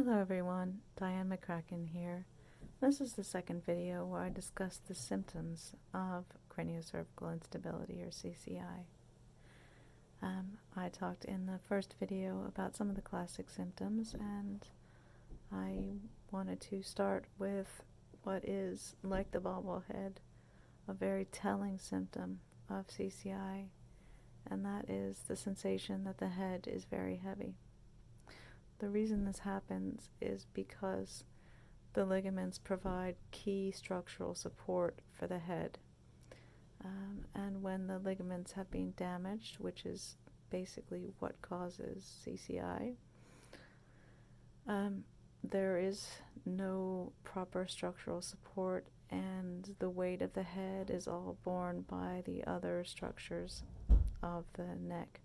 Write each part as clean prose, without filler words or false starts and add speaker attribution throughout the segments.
Speaker 1: Hello everyone, Diane McCracken here. This is the second video where I discuss the symptoms of craniocervical instability, or CCI. I talked in the first video about some of the classic symptoms, and I wanted to start with what is, like the bobblehead, a very telling symptom of CCI, and that is the sensation that the head is very heavy. The reason this happens is because the ligaments provide key structural support for the head. And when the ligaments have been damaged, which is basically what causes CCI, there is no proper structural support, and the weight of the head is all borne by the other structures of the neck.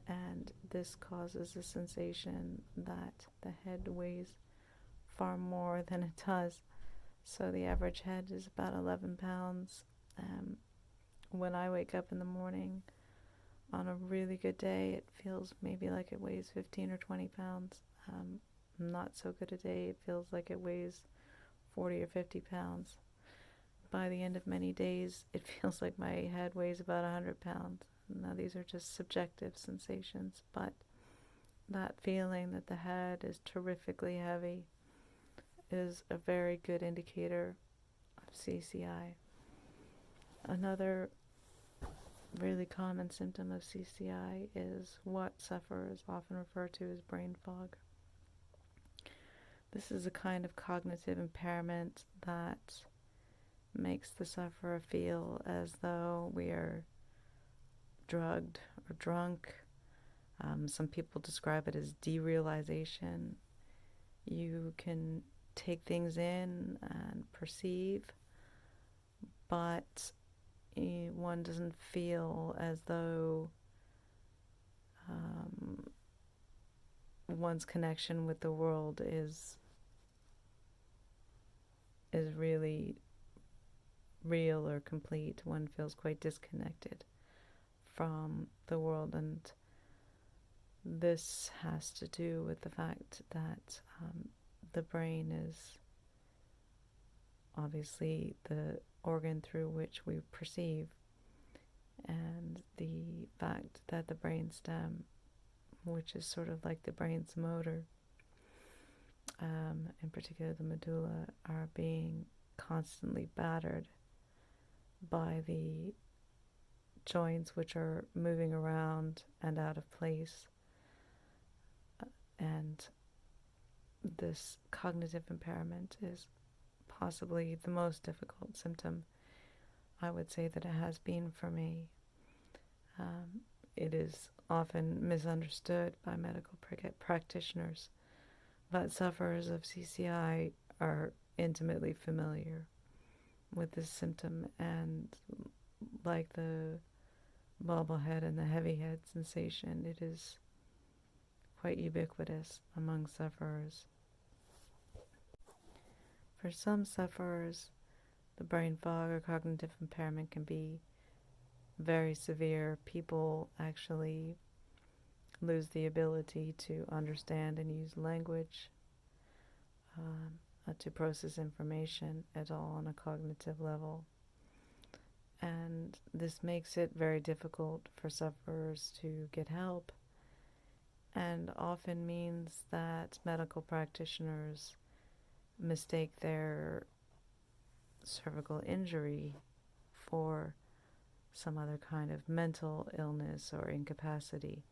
Speaker 1: And this causes a sensation that the head weighs far more than it does. So the average head is about 11 pounds. When I wake up in the morning, on a really good day, it feels maybe like it weighs 15 or 20 pounds. Not so good a day, it feels like it weighs 40 or 50 pounds. By the end of many days, it feels like my head weighs about 100 pounds. Now, these are just subjective sensations, but that feeling that the head is terrifically heavy is a very good indicator of CCI. Another really common symptom of CCI is what sufferers often refer to as brain fog. This is a kind of cognitive impairment that makes the sufferer feel as though we are drugged or drunk. Some people describe it as derealization. You can take things in and perceive, but one doesn't feel as though one's connection with the world is really real or complete. One feels quite disconnected from the world, and this has to do with the fact that the brain is obviously the organ through which we perceive, and the fact that the brainstem, which is sort of like the brain's motor, in particular the medulla, are being constantly battered by the joints which are moving around and out of place. And this cognitive impairment is possibly the most difficult symptom, I would say, that it has been for me. It is often misunderstood by medical practitioners, but sufferers of CCI are intimately familiar with this symptom, and like the bobblehead and the heavy head sensation, it is quite ubiquitous among sufferers. For some sufferers, the brain fog or cognitive impairment can be very severe. People actually lose the ability to understand and use language, to process information at all on a cognitive level. And this makes it very difficult for sufferers to get help, and often means that medical practitioners mistake their cervical injury for some other kind of mental illness or incapacity.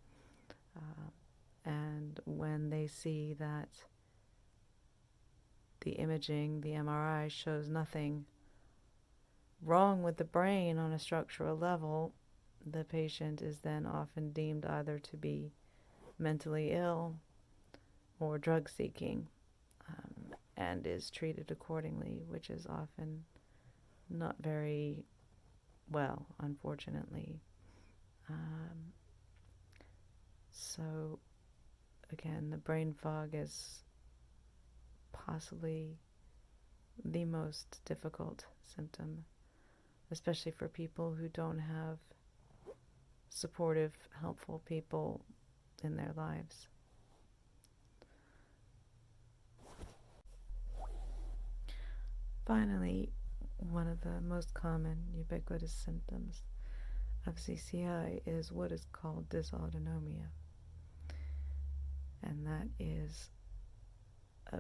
Speaker 1: And when they see that the imaging, the MRI, shows nothing wrong with the brain on a structural level, the patient is then often deemed either to be mentally ill or drug seeking, and is treated accordingly, which is often not very well, unfortunately. So again, the brain fog is possibly the most difficult symptom, especially for people who don't have supportive, helpful people in their lives. Finally, one of the most common ubiquitous symptoms of CCI is what is called dysautonomia, and that is a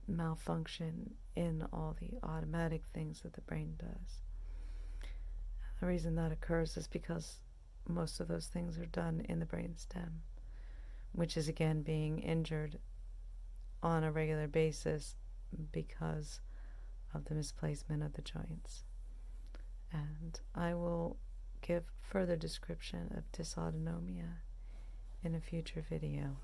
Speaker 1: malfunction in all the automatic things that the brain does. The reason that occurs is because most of those things are done in the brainstem, which is again being injured on a regular basis because of the misplacement of the joints. And I will give further description of dysautonomia in a future video.